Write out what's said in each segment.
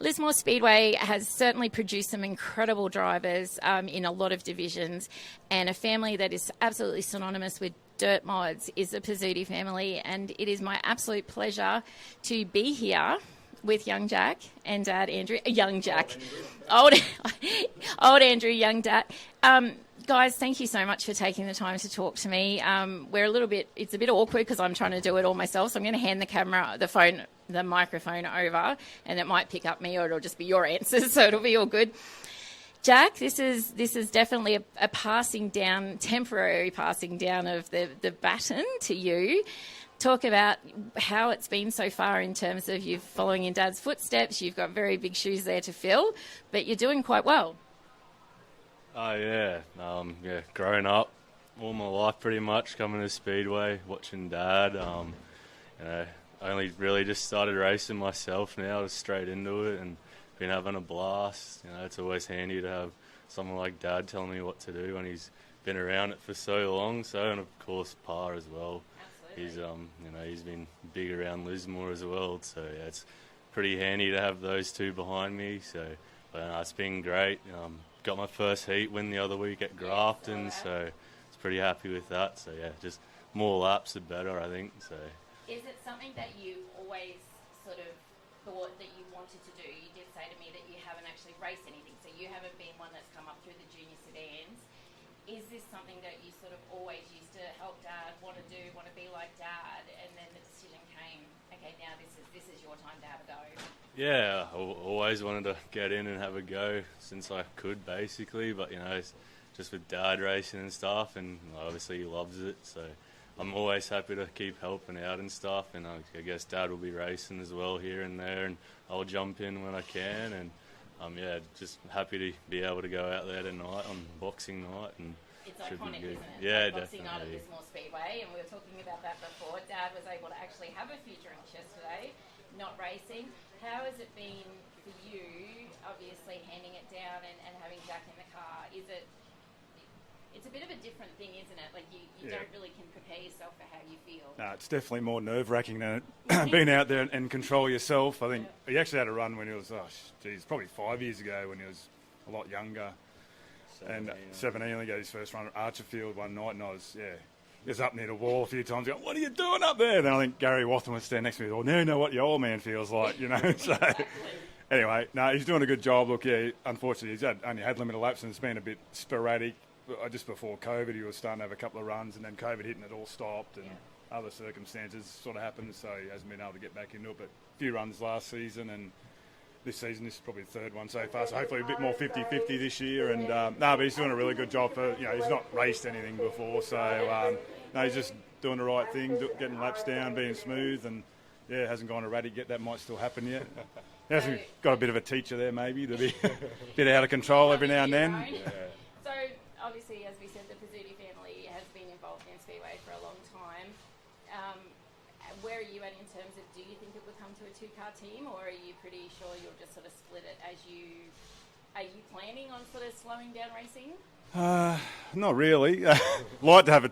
Lismore Speedway has certainly produced some incredible drivers in a lot of divisions, and a family that is absolutely synonymous with dirt mods is the Pezzutti family, and it is my absolute pleasure to be here with young Jack and Dad Andrew. Young Jack. Old Andrew, young Dad. Guys, thank you so much for taking the time to talk to me. It's a bit awkward because I'm trying to do it all myself, so I'm going to hand the microphone over, and it might pick up me or it'll just be your answers, so it'll be all good. Jack, this is definitely a temporary passing down of the baton to you. Talk about how it's been so far in terms of you following in Dad's footsteps. You've got very big shoes there to fill, but you're doing quite well. Oh, yeah. Growing up all my life pretty much, coming to Speedway, watching Dad. I only really just started racing myself now, just straight into it, and been having a blast. It's always handy to have someone like Dad telling me what to do when he's been around it for so long. So, and of course, Pa as well. Absolutely. He's been big around Lismore as well. So, yeah, it's pretty handy to have those two behind me. So, it's been great. Got my first heat win the other week at Grafton, so it's pretty happy with that. So, yeah, just more laps the better, I think. So. Is it something that you always sort of thought that you wanted to do? You did say to me that you haven't actually raced anything, so you haven't been one that's come up through the junior sedans. Is this something that you sort of always used to help Dad, want to be like Dad, and then the decision came, okay, now this is your time to have a go? Yeah, I always wanted to get in and have a go since I could, basically, but, it's just with Dad racing and stuff, and obviously he loves it, so I'm always happy to keep helping out and stuff, and I guess Dad will be racing as well here and there, and I'll jump in when I can, and just happy to be able to go out there tonight on boxing night. And it's iconic, isn't it? Yeah, boxing definitely. Night at Lismore Speedway, and we were talking about that before. Dad was able to actually have a few drinks yesterday, not racing. How has it been for you, obviously handing it down and having Jack in the car? It's a bit of a different thing, isn't it? Like you don't really can prepare yourself for how you feel. No, it's definitely more nerve-wracking than being out there and control yourself. I think he actually had a run when he was, probably 5 years ago when he was a lot younger. 17, he got his first run at Archerfield one night, and I was up near the wall a few times going, what are you doing up there? Then I think Gary Wathen was standing next to me, now you know what your old man feels like, So Exactly. Anyway, he's doing a good job. Look, unfortunately he's only had limited laps and it's been a bit sporadic. Just before COVID, he was starting to have a couple of runs, and then COVID hit and it all stopped, and other circumstances sort of happened, so he hasn't been able to get back into it. But a few runs last season, and this season, this is probably the third one so far, so hopefully a bit more 50-50 this year. And but he's doing a really good job for, he's not raced anything before, so he's just doing the right thing, getting laps down, being smooth, and hasn't gone erratic yet. That might still happen yet. He hasn't got a bit of a teacher there, maybe, to be a bit out of control every now and then. So, obviously, as we said, the Pezzutti family has been involved in Speedway for a long time. Where are you at in terms of, do you think it will come to a two-car team, or are you pretty sure you'll just sort of split it are you planning on sort of slowing down racing? Not really. Like to have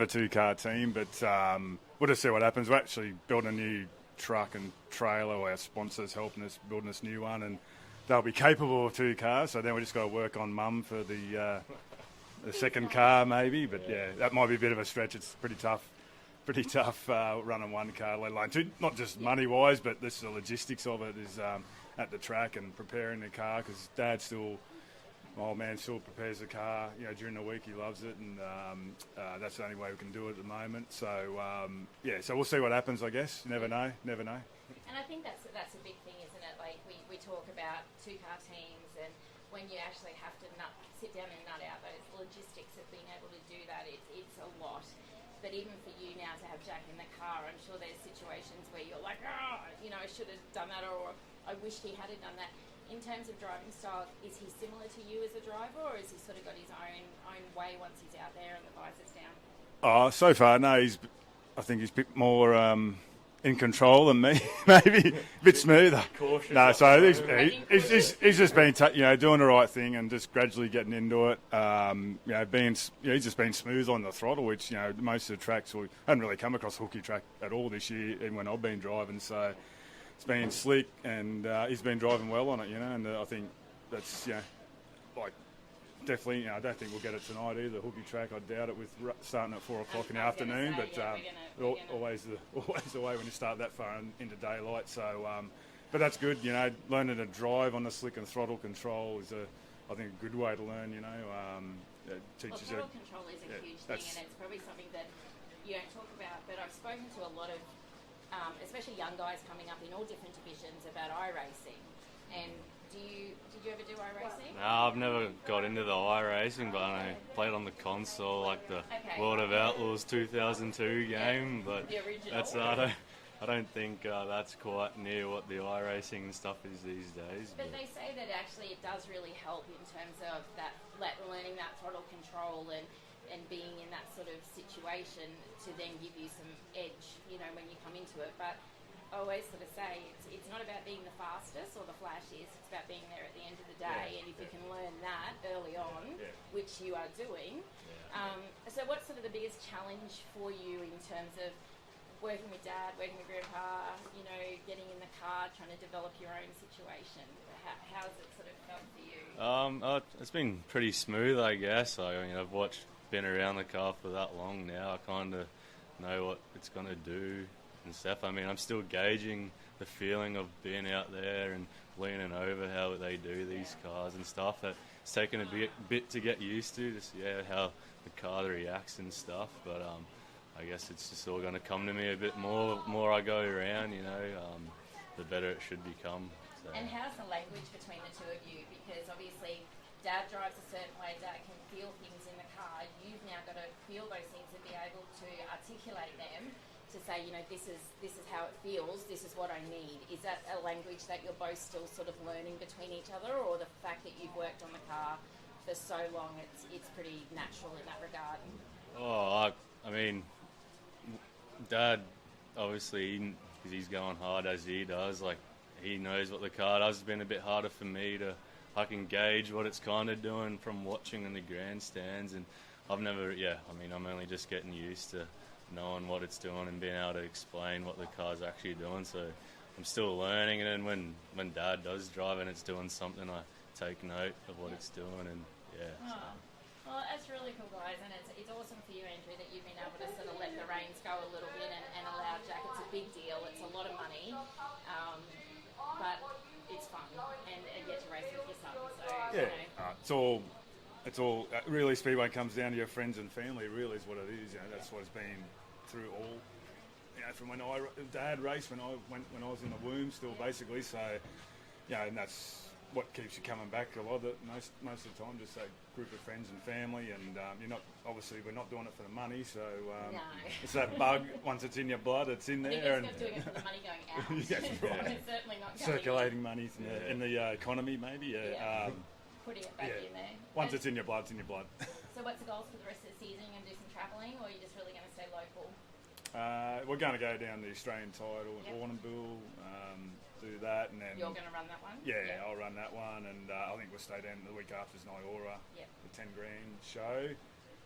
a two-car team, but we'll just see what happens. We're actually building a new truck and trailer. Our sponsors helping us building this new one, and they'll be capable of two cars. So then we just got to work on Mum for the second car, maybe. But that might be a bit of a stretch. It's pretty tough running one car, let alone two. Not just money-wise, but this is the logistics of it is at the track and preparing the car, because Dad my old man still prepares the car, during the week. He loves it, and that's the only way we can do it at the moment. So, so we'll see what happens, I guess. Never know. And I think that's a big thing, isn't it? Like, we talk about two-car teams, and when you actually have to sit down and nut out those logistics of being able to do that, it's a lot. But even for you now to have Jack in the car, I'm sure there's situations where you're like, I should have done that, or I wish he had done that. In terms of driving style, is he similar to you as a driver, or has he sort of got his own way once he's out there and the visor's down? So far, no. I think he's a bit more in control than me, maybe a bit smoother. Cautious. No, so he's just been doing the right thing and just gradually getting into it. He's just been smooth on the throttle, which most of the tracks we haven't really come across a hooky track at all this year, even when I've been driving. So it's been slick, and he's been driving well on it, and I think that's, like, definitely, I don't think we'll get it tonight either. Hooky track, I doubt it, with starting at 4 o'clock in the afternoon, but always the way when you start that far into daylight. So, but that's good, learning to drive on the slick and throttle control is I think a good way to learn, it teaches throttle control is a huge thing, and it's probably something that you don't talk about, but I've spoken to a lot of, especially young guys coming up in all different divisions, about iRacing. And did you ever do iRacing? No, I've never got into the iRacing, but I played on the console, like the World of Outlaws 2002 game, but the original. that's I don't think that's quite near what the iRacing and stuff is these days. But they say that actually it does really help in terms of that learning that throttle control and being in that sort of situation to then give you some edge, when you come into it. But I always sort of say it's not about being the fastest or the flashiest, it's about being there at the end of the day, and if you can learn that early on, which you are doing. So what's sort of the biggest challenge for you in terms of working with Dad, working with Grandpa, getting in the car, trying to develop your own situation? How's it sort of felt for you? It's been pretty smooth, I guess. I've been around the car for that long now. I kind of know what it's going to do and stuff. I mean, I'm still gauging the feeling of being out there and leaning over how they do these cars and stuff. It's taken a bit to get used to see how the car reacts and stuff. But I guess it's just all going to come to me a bit more I go around, the better it should become. So. And how's the language between the two of you? Because obviously Dad drives a certain way, Dad can feel things in the car. You've now got to feel those things and be able to articulate them to say, this is how it feels, this is what I need. Is that a language that you're both still sort of learning between each other, or the fact that you've worked on the car for so long, it's pretty natural in that regard? I mean, Dad, obviously, because he's going hard as he does, like, he knows what the car does. It's been a bit harder for me I can gauge what it's kind of doing from watching in the grandstands, and I'm only just getting used to knowing what it's doing and being able to explain what the car's actually doing. So I'm still learning, and then when Dad does drive and it's doing something, I take note of what it's doing, and Well, that's really cool, guys, and it's awesome for you, Andrew, that you've been able to sort of let the reins go a little bit and allow Jack. It's a big deal. It's a lot of money, but it's fun, and you get to race with your son. So it's all really, Speedway comes down to your friends and family. Really, is what it is. That's what it's been through all. From when Dad raced when I was in the womb, still basically. So, and that's what keeps you coming back a lot of it. Most of the time, just a group of friends and family, and we're not doing it for the money. So it's that bug. Once it's in your blood, it's in there. And doing it for the money going out. That's right. It's certainly not circulating money in the economy, maybe. Putting it back in there. Once it's in your blood, it's in your blood. So what's the goals for the rest of the season? You're going to do some travelling, or are you just really going to stay local? We're going to go down the Australian title at Warrnambool, do that, and then you're going to run that one. Yeah, I'll run that one, and I think we'll stay down the week after's Nyora, the 10 grand show,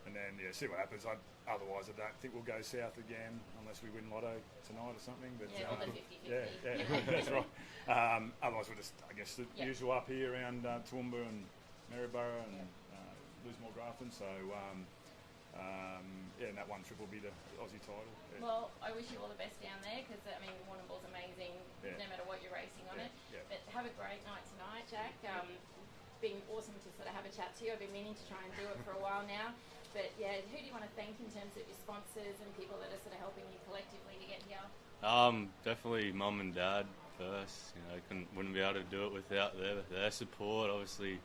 and then see what happens. Otherwise, I don't think we'll go south again unless we win Lotto tonight or something. But or the 50-50. That's right. Otherwise, we'll just, I guess, the usual up here around Toowoomba and Maryborough and Lismore, Grafton. So. And that one trip will be the Aussie title. Yeah. Well, I wish you all the best down there because, Warrnambool's amazing no matter what you're racing on it. Yeah. But have a great night tonight, Jack. Been awesome to sort of have a chat to you. I've been meaning to try and do it for a while now. But, who do you want to thank in terms of your sponsors and people that are sort of helping you collectively to get here? Definitely Mum and Dad first. Wouldn't be able to do it without their support. Obviously,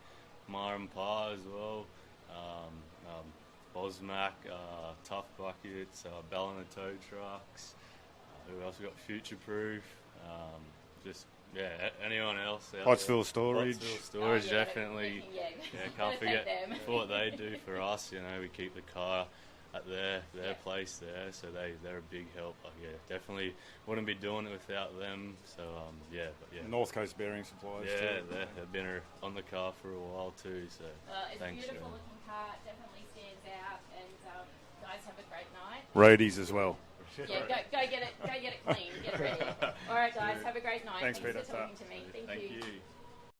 Ma and Pa as well. Bosmac, Tough Buckets, Ballina Tow Trucks. Who else we got? Future Proof. Anyone else? Pottsville Storage. Definitely. Can't forget for what they do for us. We keep the car at their place there, so they're a big help. Definitely wouldn't be doing it without them. So North Coast Bearing Supplies. They've been on the car for a while too. So it's thanks, a beautiful looking car. It definitely stands out, and guys, have a great night. Roadies as well. Yeah, go get it clean. Get it ready. All right, guys. Have a great night. Thanks, Thanks Peter. for talking to me. Thank you.